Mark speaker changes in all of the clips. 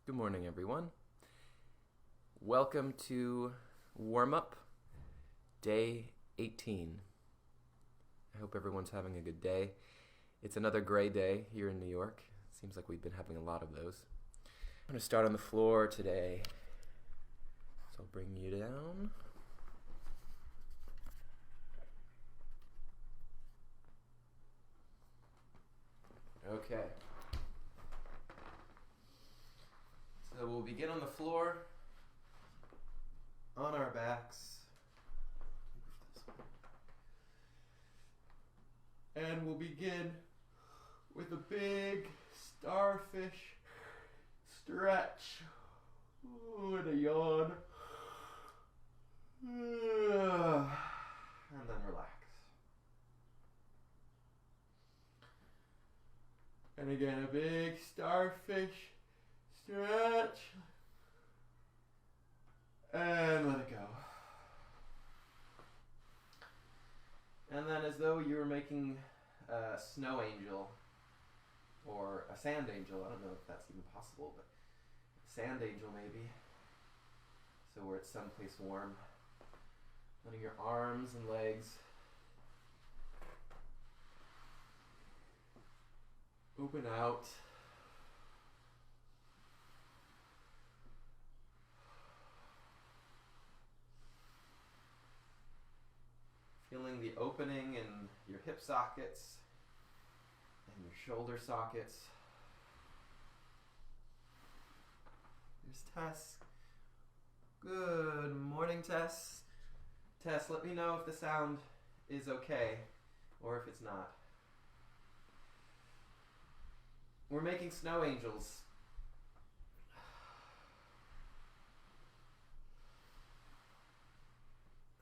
Speaker 1: Good morning, everyone. Welcome to warm-up, day 18. I hope everyone's having a good day. It's another gray day here in New York. Seems like we've been having a lot of those. I'm going to start on the floor today. So I'll bring you down. Okay. So we'll begin on the floor, on our backs. And we'll begin with a big starfish stretch. Ooh, and a yawn. And then relax. And again, a big starfish stretch. And let it go. And then as though you were making a snow angel or a sand angel. I don't know if that's even possible, but sand angel maybe. So we're at someplace warm. Letting your arms and legs open out. Feeling the opening in your hip sockets and your shoulder sockets. There's Tess. Good morning, Tess. Tess, let me know if the sound is okay or if it's not. We're making snow angels.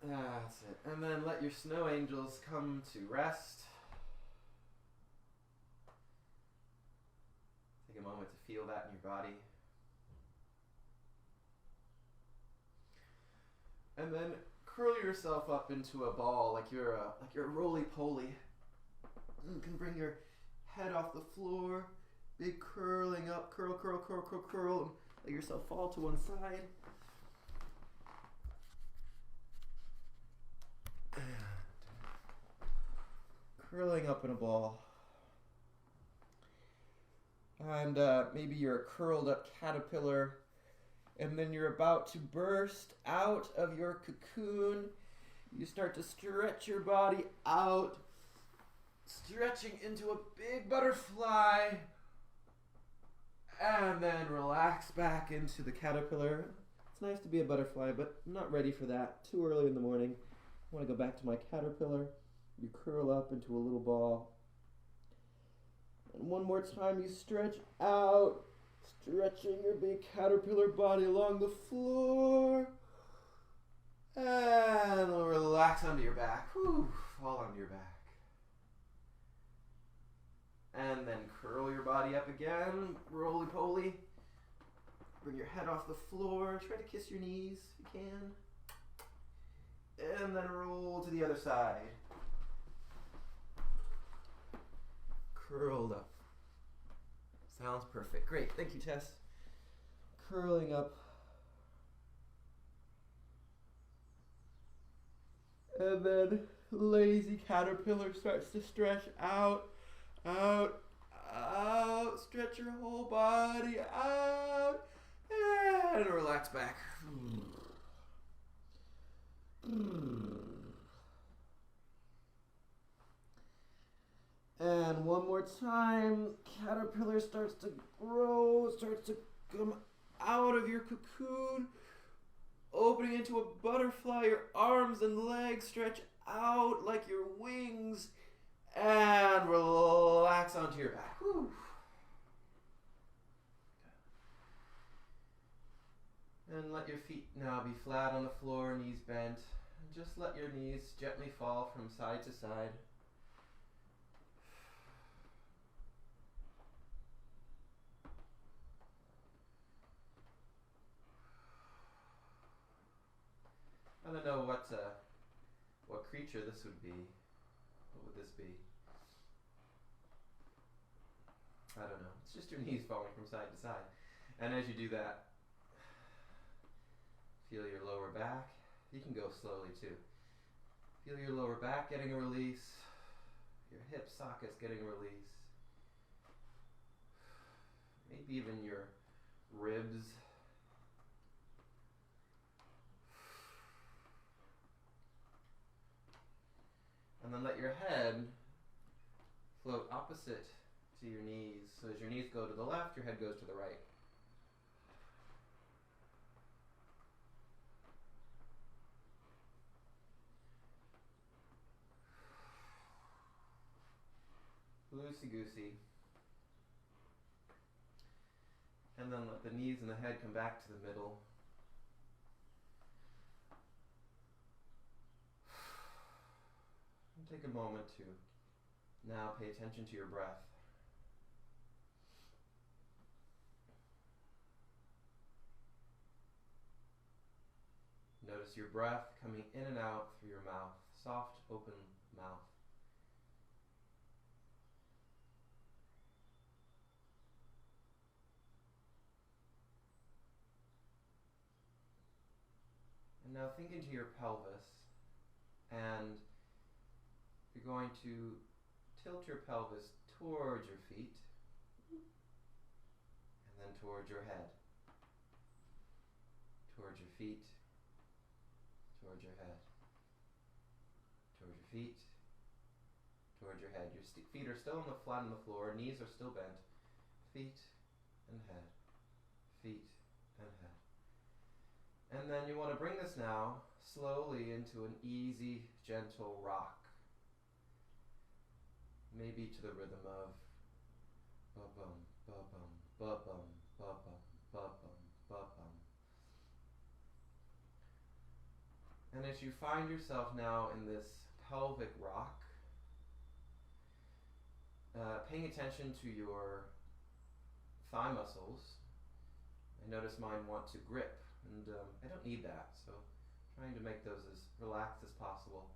Speaker 1: That's it. And then let your snow angels come to rest. Take a moment to feel that in your body. And then curl yourself up into a ball like you're a roly-poly. You can bring your head off the floor. Big curling up. Curl, curl, curl, curl, curl. And let yourself fall to one side. Curling up in a ball. And maybe you're a curled up caterpillar, and then you're about to burst out of your cocoon. You start to stretch your body out, stretching into a big butterfly, and then relax back into the caterpillar. It's nice to be a butterfly, but I'm not ready for that. Too early in the morning. I want to go back to my caterpillar. You curl up into a little ball. And one more time you stretch out, stretching your big caterpillar body along the floor. And relax onto your back. Whew, fall onto your back. And then curl your body up again, roly-poly. Bring your head off the floor. Try to kiss your knees if you can. And then roll to the other side. Curled up. Sounds perfect. Great. Thank you, Tess. Curling up. And then lazy caterpillar starts to stretch out, out, out. Stretch your whole body out. And relax back. And one more time, caterpillar starts to grow, starts to come out of your cocoon, opening into a butterfly. Your arms and legs stretch out like your wings, and relax onto your back. Whew. And let your feet now be flat on the floor, knees bent. And just let your knees gently fall from side to side. I don't know what creature this would be. What would this be? I don't know. It's just your knees falling from side to side. And as you do that, feel your lower back. You can go slowly too. Feel your lower back getting a release, your hip sockets getting a release, maybe even your ribs. And then let your head float opposite to your knees. So as your knees go to the left, your head goes to the right. Loosey-goosey. And then let the knees and the head come back to the middle. And take a moment to now pay attention to your breath. Notice your breath coming in and out through your mouth, soft, open mouth. And now think into your pelvis, and you're going to tilt your pelvis towards your feet, and then towards your head, towards your feet, towards your head, towards your feet, towards your head. Your feet are still flat on the floor, knees are still bent, feet and head, feet and head. And then you want to bring this now slowly into an easy, gentle rock. Maybe to the rhythm of ba-bum, ba-bum, ba-bum, ba-bum, ba-bum, ba-bum. And as you find yourself now in this pelvic rock, paying attention to your thigh muscles, I notice mine want to grip. And I don't need that, so trying to make those as relaxed as possible.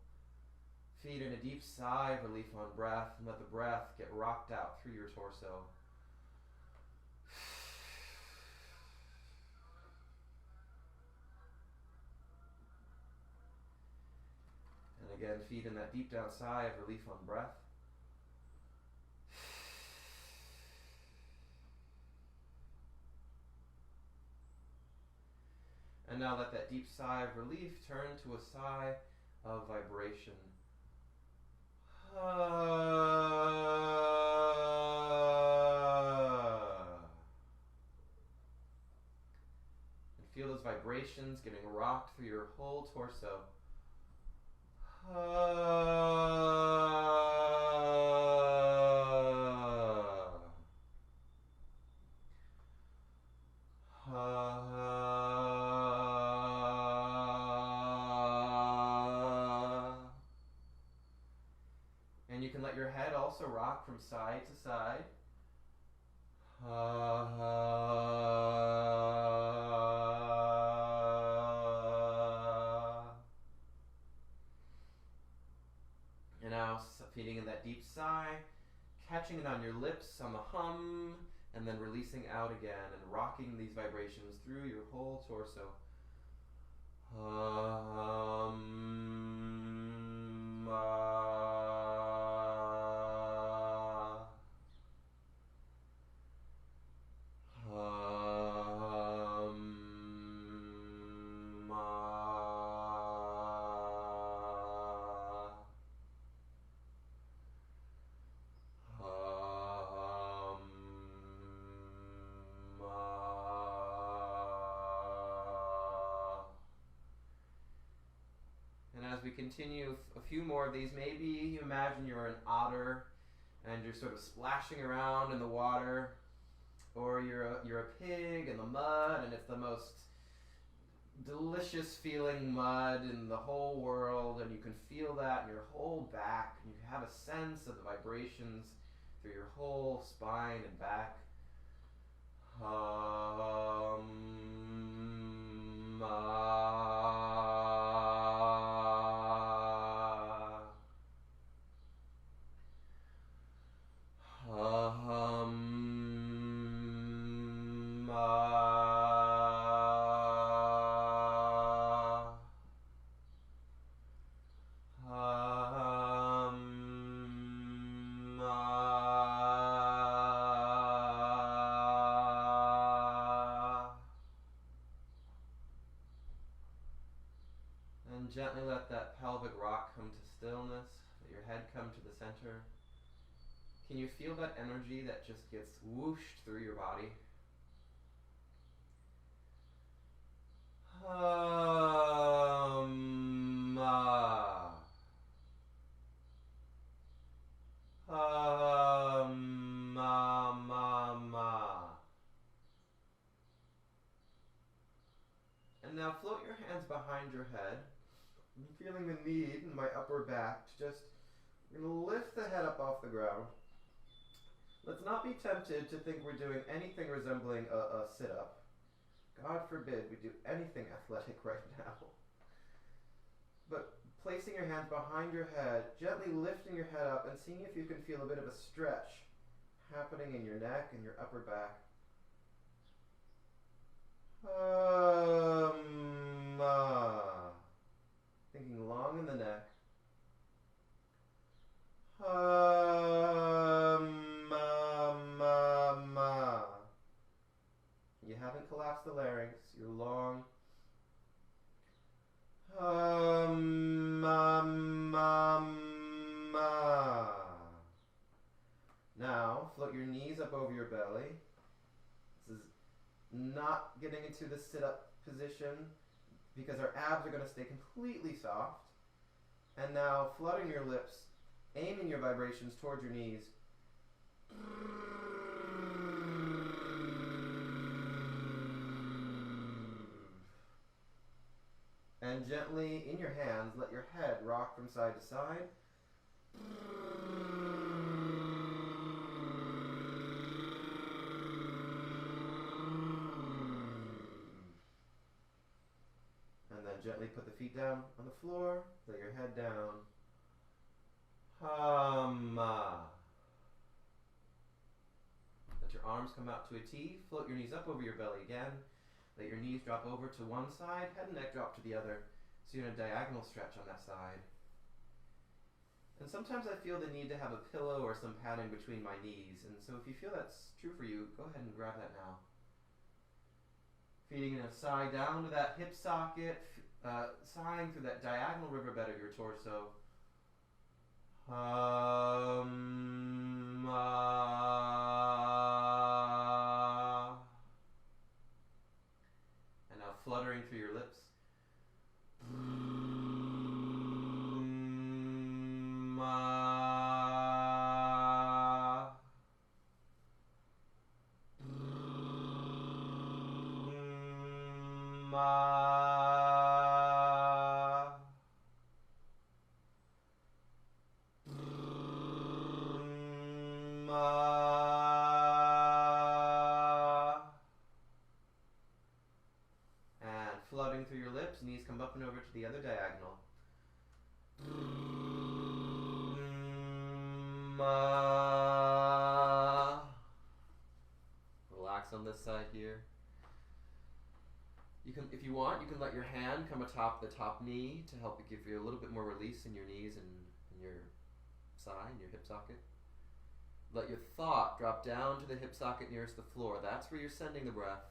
Speaker 1: Feet in a deep sigh of relief on breath, and let the breath get rocked out through your torso. And again, feet in that deep down sigh of relief on breath. And now let that deep sigh of relief turn to a sigh of vibration. And feel those vibrations getting rocked through your whole torso. And you can let your head also rock from side to side. And now feeding in that deep sigh, catching it on your lips on the hum, and then releasing out again and rocking these vibrations through your whole torso. As we continue a few more of these, maybe you imagine you're an otter and you're sort of splashing around in the water, or you're a pig in the mud, and it's the most delicious feeling mud in the whole world, and you can feel that in your whole back, and you have a sense of the vibrations through your whole spine and back. And gently let that pelvic rock come to stillness, let your head come to the center. Can you feel that energy that just gets whooshed through your body? And now float your hands behind your head. I'm feeling the need in my upper back to just, we're going to lift the head up off the ground. Let's not be tempted to think we're doing anything resembling a sit-up. God forbid we do anything athletic right now. But placing your hands behind your head, gently lifting your head up and seeing if you can feel a bit of a stretch happening in your neck and your upper back. Thinking long in the neck. You haven't collapsed the larynx, you're long. Now, float your knees up over your belly. This is not getting into the sit-up position because our abs are going to stay completely soft. And now, fluttering your lips, aiming your vibrations towards your knees. And gently, in your hands, let your head rock from side to side. And then gently put the feet down on the floor, let your head down. Let your arms come out to a T, float your knees up over your belly again. Let your knees drop over to one side, head and neck drop to the other. So you're in a diagonal stretch on that side. And sometimes I feel the need to have a pillow or some padding between my knees. And so if you feel that's true for you, go ahead and grab that now. Feeding in a sigh down to that hip socket, sighing through that diagonal riverbed of your torso. And now fluttering through your lips. And fluttering through your lips, knees come up and over to the other diagonal. Relax on this side here. You can, if you want, you can let your hand come atop the top knee to help it give you a little bit more release in your knees and your side, your hip socket. Let your thought drop down to the hip socket nearest the floor. That's where you're sending the breath.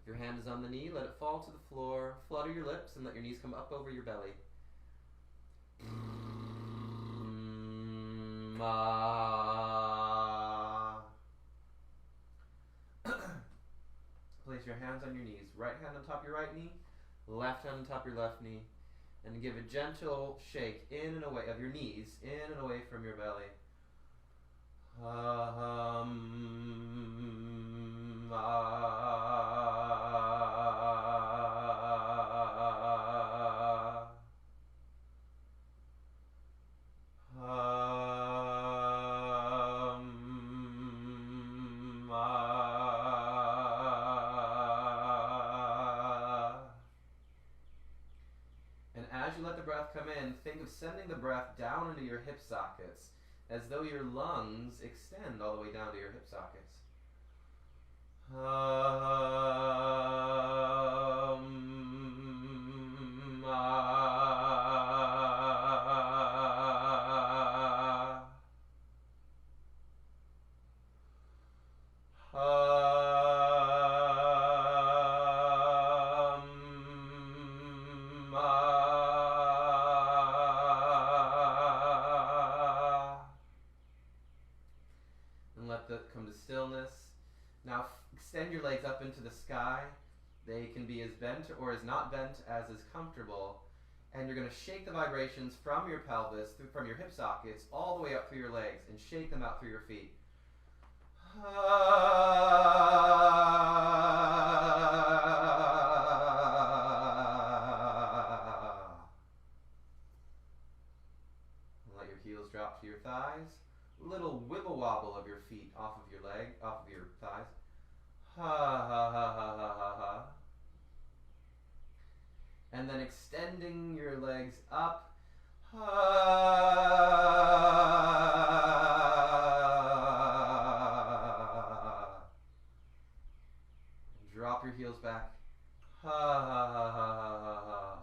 Speaker 1: If your hand is on the knee, let it fall to the floor. Flutter your lips and let your knees come up over your belly. Place your hands on your knees. Right hand on top of your right knee, left hand on top of your left knee, and give a gentle shake in and away of your knees, in and away from your belly. breath come in, think of sending the breath down into your hip sockets, as though your lungs extend all the way down to your hip sockets. And let that come to stillness. Now extend your legs up into the sky. They can be as bent or as not bent as is comfortable. And you're going to shake the vibrations from your pelvis, from your hip sockets, all the way up through your legs, and shake them out through your feet. Let your heels drop to your thighs. Little wibble wobble of your feet off of your leg, off of your thighs. Ha ha ha ha ha ha ha. And then extending your legs up. Ha. Drop your heels back. Ha ha ha ha ha ha.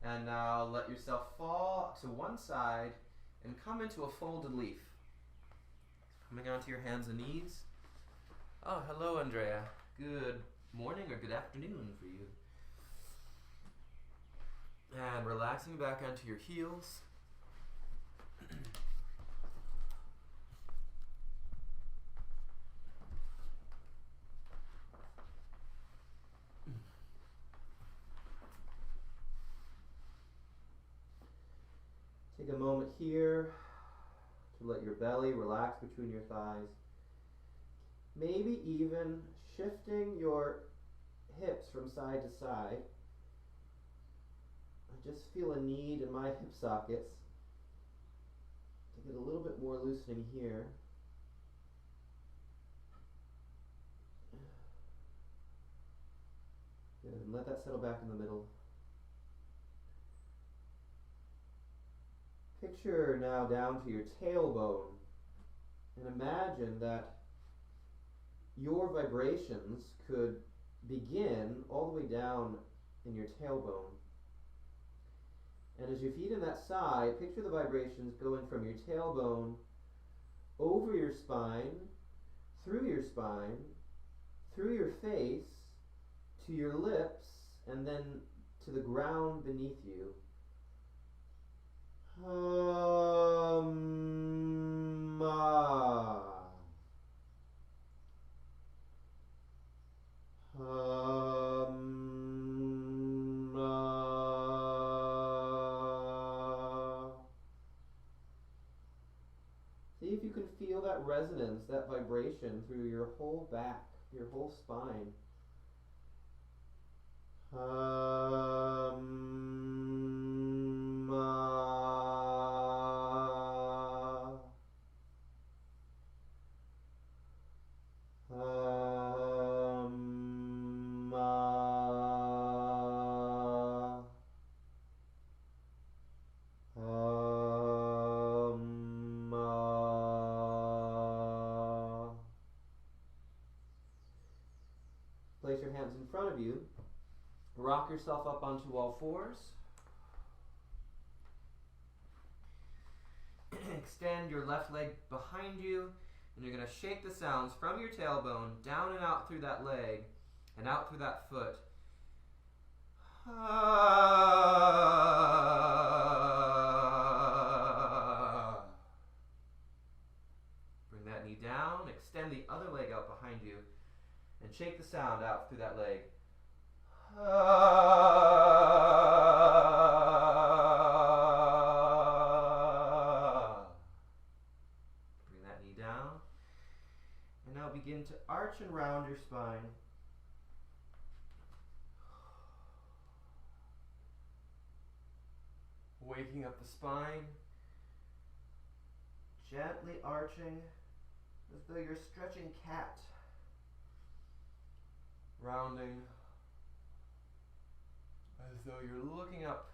Speaker 1: And now let yourself fall to one side and come into a folded leaf. Coming onto your hands and knees. Oh, hello, Andrea. Good morning or good afternoon for you. And relaxing back onto your heels. Take a moment here to let your belly relax between your thighs. Maybe even shifting your hips from side to side. I just feel a need in my hip sockets to get a little bit more loosening here. Good, and let that settle back in the middle. Picture now down to your tailbone and imagine that your vibrations could begin all the way down in your tailbone. And as you feed in that sigh, picture the vibrations going from your tailbone over your spine, through your face, to your lips, and then to the ground beneath you. See if you can feel that resonance, that vibration through your whole back, your whole spine. Place your hands in front of you. Rock yourself up onto all fours. Extend your left leg behind you, and you're going to shake the sounds from your tailbone down and out through that leg and out through that foot. Bring that knee down, extend the other leg out behind you, and shake the sound out through that leg. Bring that knee down. And now begin to arch and round your spine. Waking up the spine. Gently arching as though you're stretching cat. Rounding as though you're looking up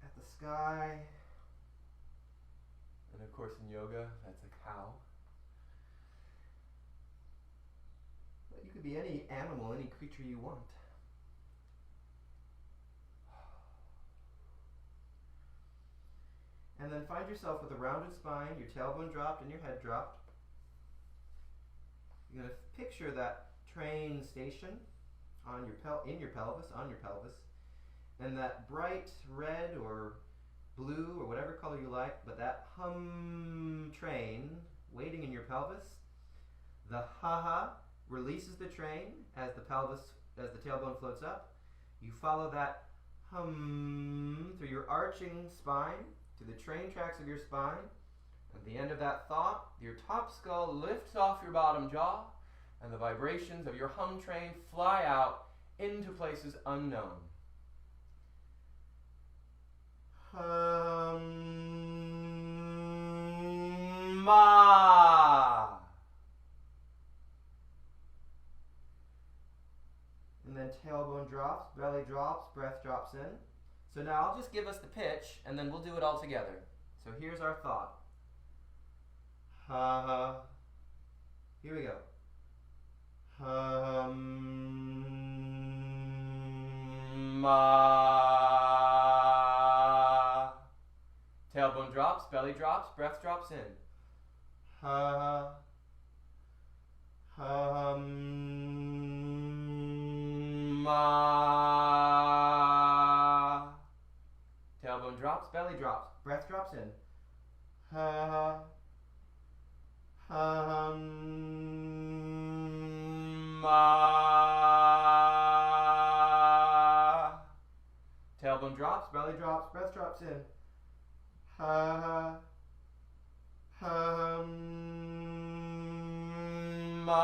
Speaker 1: at the sky. And of course in yoga, that's a cow. But you could be any animal, any creature you want. And then find yourself with a rounded spine, your tailbone dropped and your head dropped. You're going to picture that train station on your on your pelvis, and that bright red or blue or whatever color you like, but that hum train waiting in your pelvis. The ha-ha releases the train as the tailbone floats up. You follow that hum through your arching spine, to the train tracks of your spine. At the end of that thought, your top skull lifts off your bottom jaw, and the vibrations of your hum train fly out into places unknown. Ma. And then tailbone drops, belly drops, breath drops in. So now I'll just give us the pitch, and then we'll do it all together. So here's our thought. Ha. Here we go. Ma. Tailbone drops, belly drops, breath drops in. Ha. Ma. Tailbone drops, belly drops, breath drops in. Ha. Ma. Tailbone drops, belly drops, breath drops in. Ha. Ma.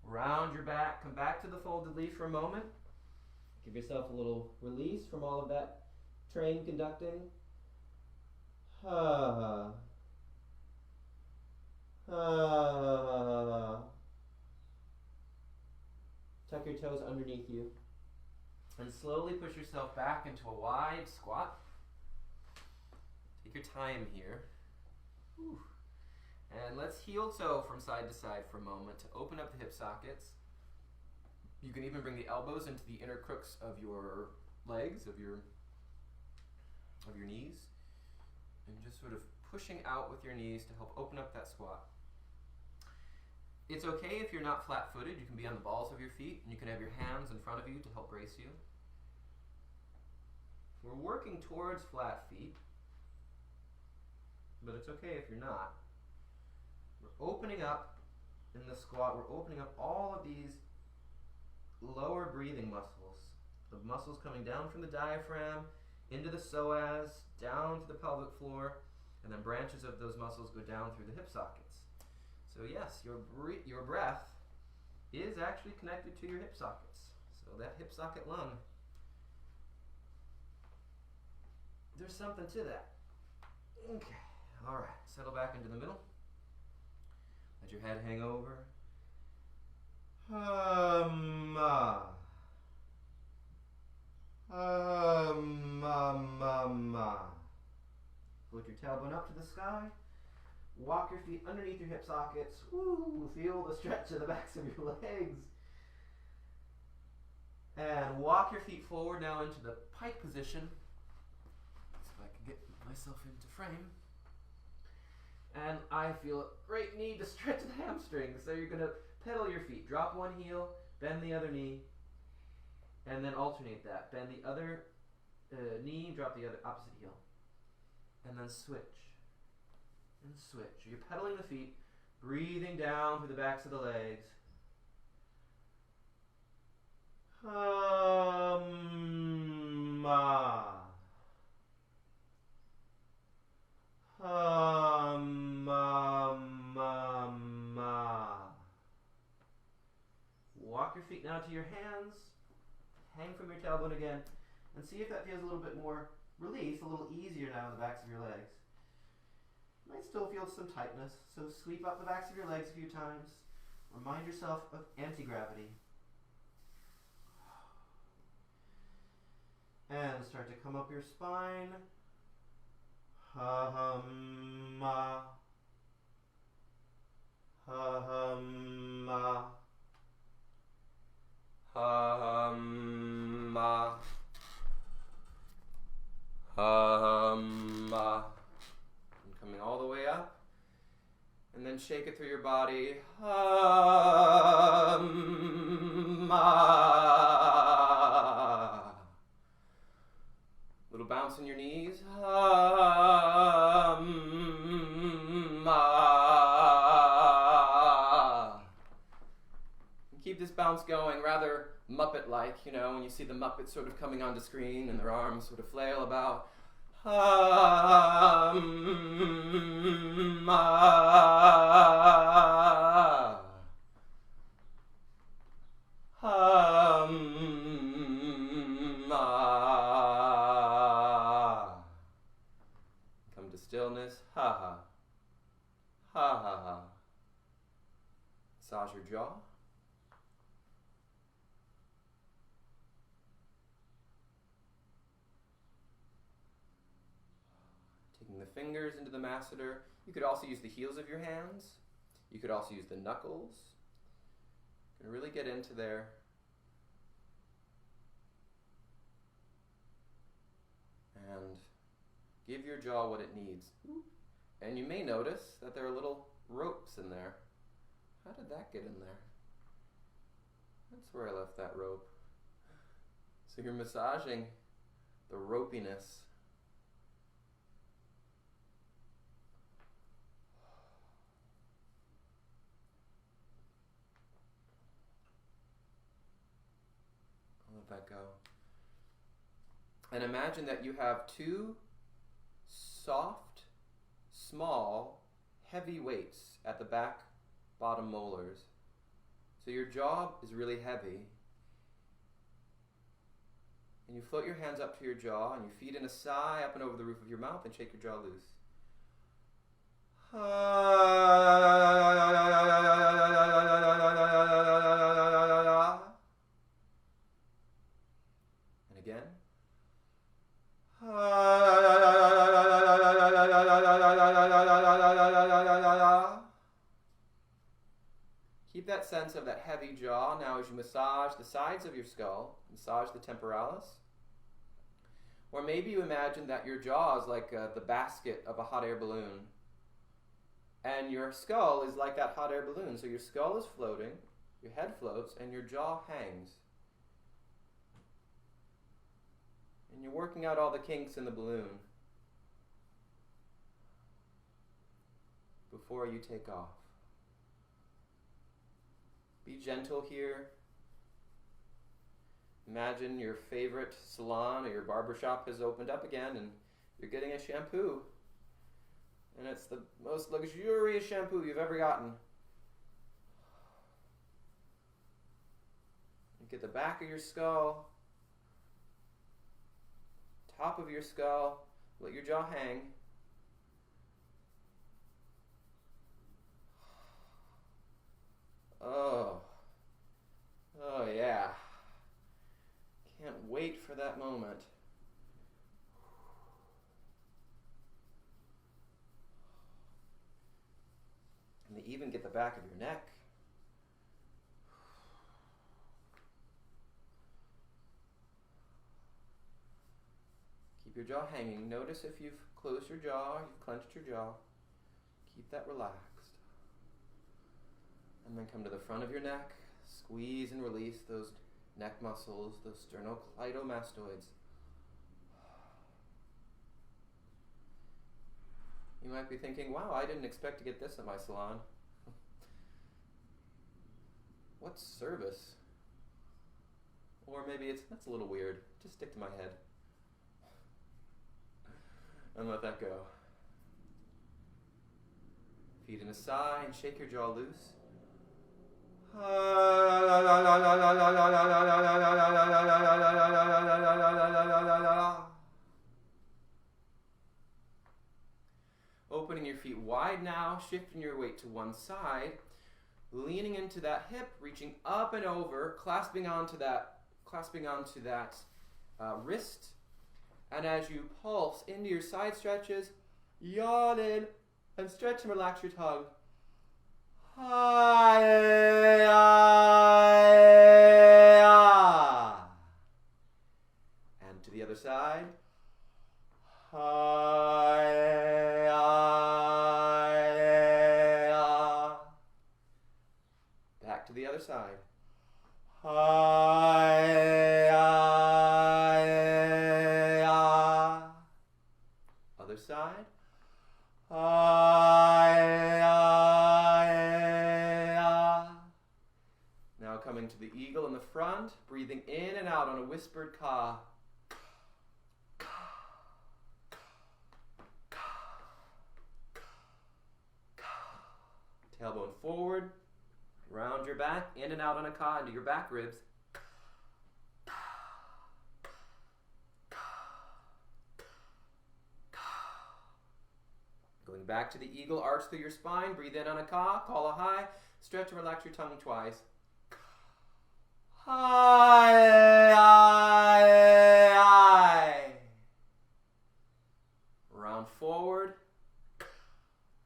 Speaker 1: Round your back, come back to the folded leaf for a moment. Give yourself a little release from all of that train conducting. Ha. Ha. Tuck your toes underneath you. And slowly push yourself back into a wide squat. Take your time here. Whew. And let's heel toe from side to side for a moment to open up the hip sockets. You can even bring the elbows into the inner crooks of your legs, of your knees, and just sort of pushing out with your knees to help open up that squat. It's okay if you're not flat-footed. You can be on the balls of your feet, and you can have your hands in front of you to help brace you. We're working towards flat feet, but it's okay if you're not. We're opening up in the squat. We're opening up all of these lower breathing muscles. The muscles coming down from the diaphragm into the psoas, down to the pelvic floor, and then branches of those muscles go down through the hip sockets. So yes, your breath is actually connected to your hip sockets. So that hip socket lung, there's something to that. Okay, all right, settle back into the middle. Let your head hang over. Put your tailbone up to the sky. Walk your feet underneath your hip sockets. Woo! Feel the stretch of the backs of your legs. And walk your feet forward now into the pike position. See if I can get myself into frame. And I feel a great need to stretch the hamstrings. So you're going to pedal your feet. Drop one heel, bend the other knee, and then alternate that. Bend the other knee, drop the other opposite heel. And then switch. And switch. You're pedaling the feet, breathing down through the backs of the legs. Walk your feet now to your hands. Hang from your tailbone again. And see if that feels a little bit more release, a little easier now in the backs of your legs. You might still feel some tightness, so sweep up the backs of your legs a few times. Remind yourself of anti-gravity. And start to come up your spine. Ha-hum-ma. Ha-hum-ma. Ha-hum-ma. Ha-hum-ma. And coming all the way up. And then shake it through your body. Ha-ma. Little bounce in your knees. Ha-ma. And keep this bounce going, rather Muppet-like, you know, when you see the Muppets sort of coming onto screen and their arms sort of flail about. Ha-ma. Ha-ma. Come to stillness. Ha-ha. Ha-ha-ha. Massage your jaw. Taking the fingers into the masseter. You could also use the heels of your hands. You could also use the knuckles. You can really get into there. And give your jaw what it needs. And you may notice that there are little ropes in there. How did that get in there? That's where I left that rope. So you're massaging the ropiness. Let that go. And imagine that you have two soft, small, heavy weights at the back bottom molars. So your jaw is really heavy. And you float your hands up to your jaw and you feed in a sigh up and over the roof of your mouth and shake your jaw loose. And again. Keep that sense of that heavy jaw now as you massage the sides of your skull, massage the temporalis. Or maybe you imagine that your jaw is like the basket of a hot air balloon. And your skull is like that hot air balloon. So your skull is floating, your head floats, and your jaw hangs. And you're working out all the kinks in the balloon before you take off. Be gentle here. Imagine your favorite salon or your barbershop has opened up again and you're getting a shampoo. And it's the most luxurious shampoo you've ever gotten. You get the back of your skull, top of your skull, let your jaw hang. Oh yeah. Can't wait for that moment. And they even get the back of your neck. Keep your jaw hanging. Notice if you've closed your jaw, you've clenched your jaw. Keep that relaxed. And then come to the front of your neck. Squeeze and release those neck muscles, those sternocleidomastoids. You might be thinking, wow, I didn't expect to get this at my salon. What's service? Or maybe that's a little weird. Just stick to my head. And let that go. Feed in a sigh and shake your jaw loose. Opening your feet wide now, shifting your weight to one side. leaning into that hip, reaching up and over, clasping onto that wrist. And as you pulse into your side stretches, yawn in and stretch and relax your tongue. And to the other side. Back to the other side. Other side. Now coming to the eagle in the front, breathing in and out on a whispered ka. Tailbone forward, round your back, in and out on a ka into your back ribs. Going back to the eagle, arch through your spine, breathe in on a ka, call a high, stretch and relax your tongue twice. High. Round forward.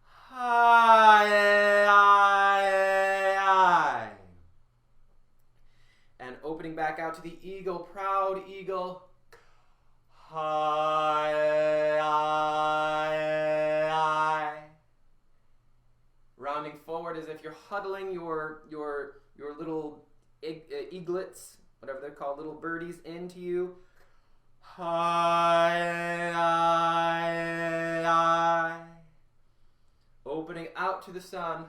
Speaker 1: High. And opening back out to the eagle, proud eagle. High. Rounding forward as if you're huddling your little eaglets, whatever they're called, little birdies, into you. High. Opening out to the sun.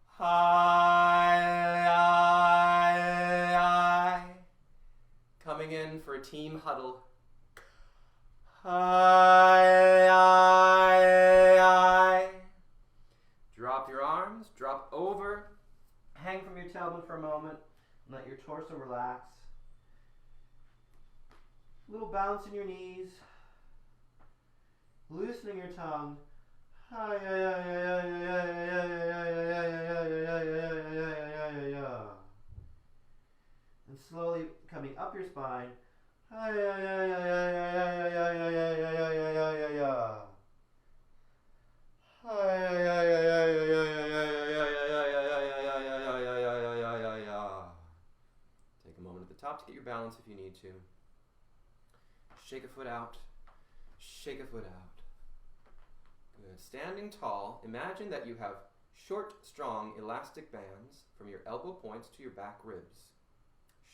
Speaker 1: High. Coming in for a team huddle. High. Drop your arms, drop over, hang from your tailbone for a moment, and let your torso relax. A little bounce in your knees, loosening your tongue. And slowly coming up your spine. Take a moment at the top to get your balance if you need to. Shake a foot out. Shake a foot out. Good. Standing tall, imagine that you have short, strong, elastic bands from your elbow points to your back ribs.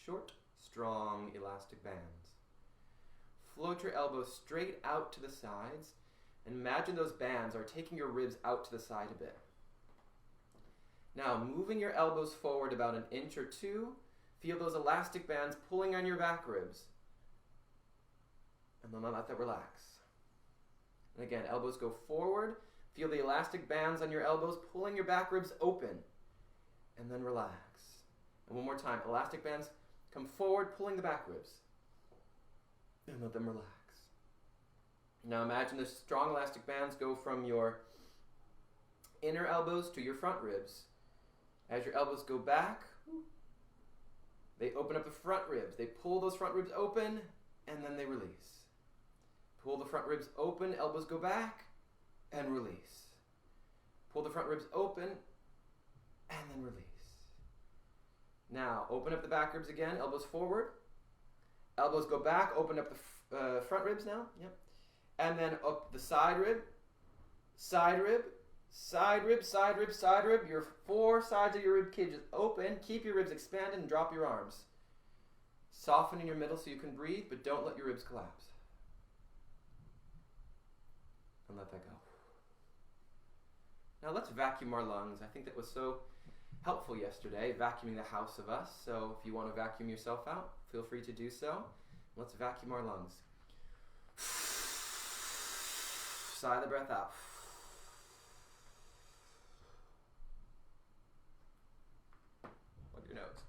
Speaker 1: Short, strong, elastic bands. Float your elbows straight out to the sides, and imagine those bands are taking your ribs out to the side a bit. Now, moving your elbows forward about an inch or two, feel those elastic bands pulling on your back ribs. And then let that relax. And again, elbows go forward. Feel the elastic bands on your elbows pulling your back ribs open. And then relax. And one more time, elastic bands come forward, pulling the back ribs. And let them relax. Now imagine the strong elastic bands go from your inner elbows to your front ribs. As your elbows go back, they open up the front ribs. They pull those front ribs open, and then they release. Pull the front ribs open, elbows go back, and release. Pull the front ribs open, and then release. Now, open up the back ribs again, elbows forward. Elbows go back, open up the front ribs now. Yep. And then up the side rib, side rib, side rib, side rib, side rib. Your four sides of your rib cage is open. Keep your ribs expanded and drop your arms. Soften in your middle so you can breathe, but don't let your ribs collapse. And let that go. Now let's vacuum our lungs. I think that was so helpful yesterday, vacuuming the house of us. So if you want to vacuum yourself out, feel free to do so. Let's vacuum our lungs. Sigh the breath out. With your nose.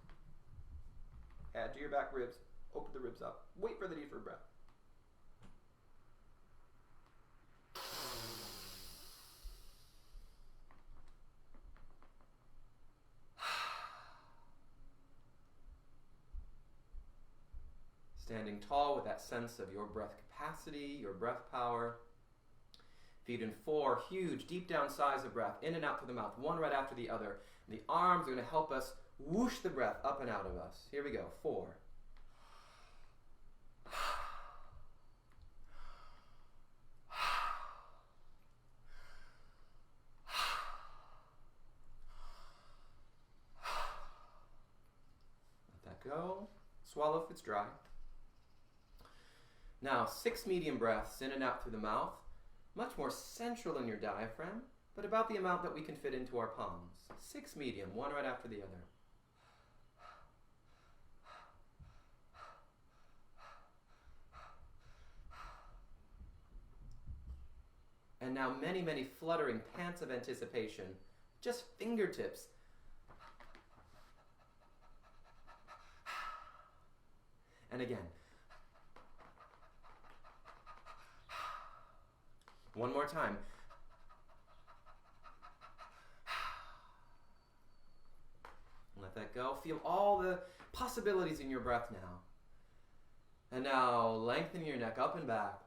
Speaker 1: Add to your back ribs. Open the ribs up. Wait for the deeper breath. Standing tall with that sense of your breath capacity, your breath power. Feet in 4 huge, deep down sighs of breath, in and out through the mouth, one right after the other. And the arms are going to help us whoosh the breath up and out of us. Here we go. 4. Let that go. Swallow if it's dry. Now, 6 medium breaths in and out through the mouth, much more central in your diaphragm, but about the amount that we can fit into our palms. 6 medium, one right after the other. And now many, many fluttering pants of anticipation, just fingertips. And again. One more time. Let that go. Feel all the possibilities in your breath now. And now lengthen your neck up and back.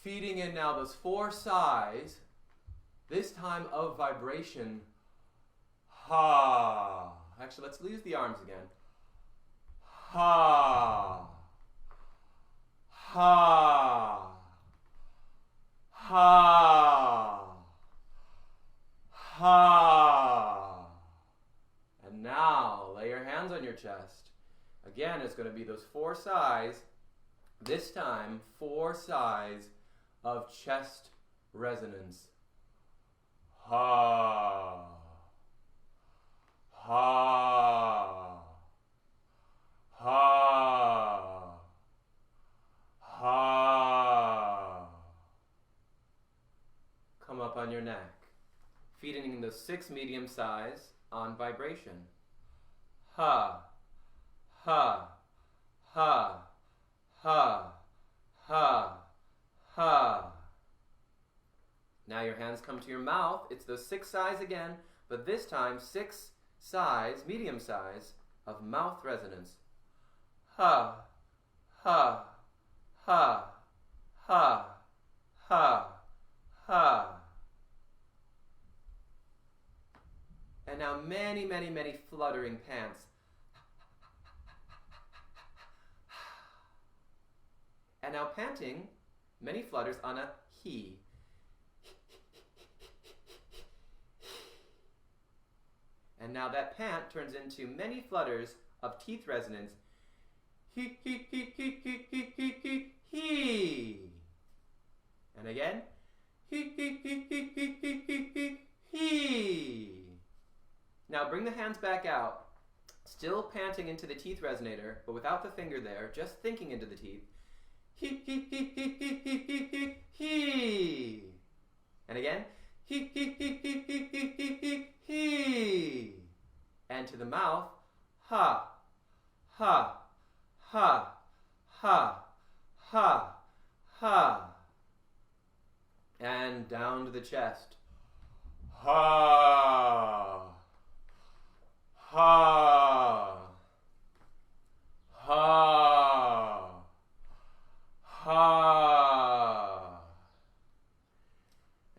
Speaker 1: Feeding in now those 4 sighs, this time of vibration. Ha. Actually, let's use the arms again. Ha. Ha. Ha. Ha. And now lay your hands on your chest. Again, it's going to be those 4 sighs. This time, 4 sighs of chest resonance. Ha. Ha. Ha. Ha. Come up on your neck. Feeding those 6 medium sighs on vibration. Ha. Ha. Ha. Ha. Ha. Ha. Now your hands come to your mouth. It's those 6 sighs again, but this time 6 sighs, medium sighs, of mouth resonance. Ha. Ha. Ha. Ha. Ha. Ha. And now many, many, many fluttering pants. And now panting, many flutters on a he. And now that pant turns into many flutters of teeth resonance. He, he, he, he, he, he, he, he, he. And again. He, he, he, he, he, he, he, he, he. Now bring the hands back out. Still panting into the teeth resonator, but without the finger there, just thinking into the teeth. He, he, he, he, he, he, he, he, he. And again. He, he, he, he, he, he, he, he, he. And to the mouth. Ha. Ha. Ha. Ha. Ha. Ha. And down to the chest. Ha. Ha. Ha. Ha.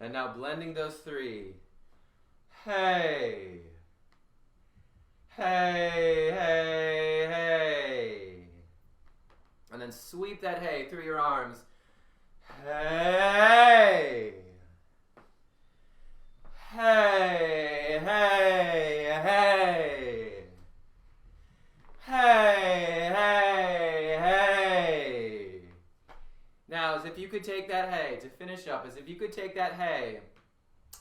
Speaker 1: And now blending those 3. Hey. Hey, hey, hey. And then sweep that hey through your arms. Hey. Hey, hey, hey. Hey, hey, hey. Now, as if you could take that hey, to finish up, as if you could take that hey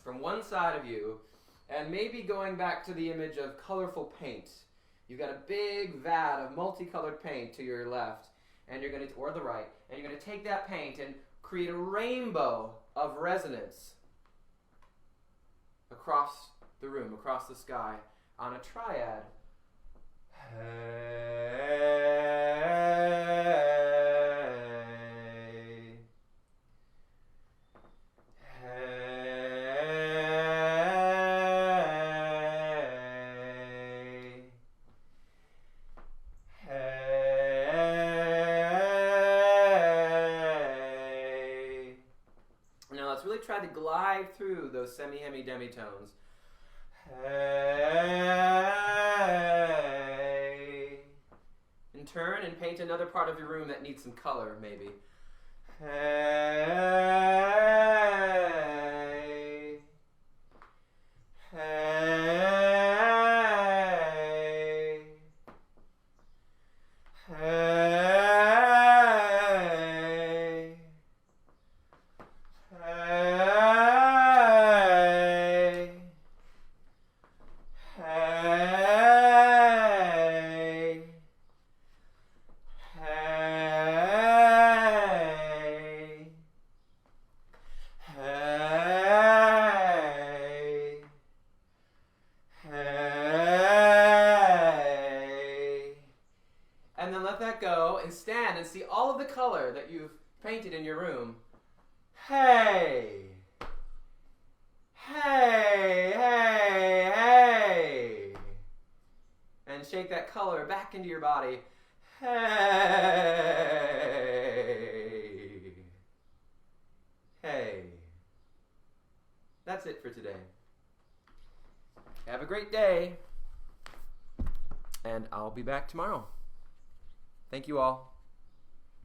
Speaker 1: from one side of you, and maybe going back to the image of colorful paint. You've got a big vat of multicolored paint to your left, and you're going to, or the right, and you're going to take that paint and create a rainbow of resonance across the room, across the sky, on a triad. Hey. try to glide through those semi-hemi-demi tones. Hey. And turn and paint another part of your room that needs some color, maybe. Hey. Hey. Hey. Hey. Hey. Hey. Hey. Hey. And then let that go and stand and see all of the color that you've painted in your room. Hey. Hey, hey, hey. And shake that color back into your body. Hey. Hey. That's it for today. Have a great day. And I'll be back tomorrow. Thank you all.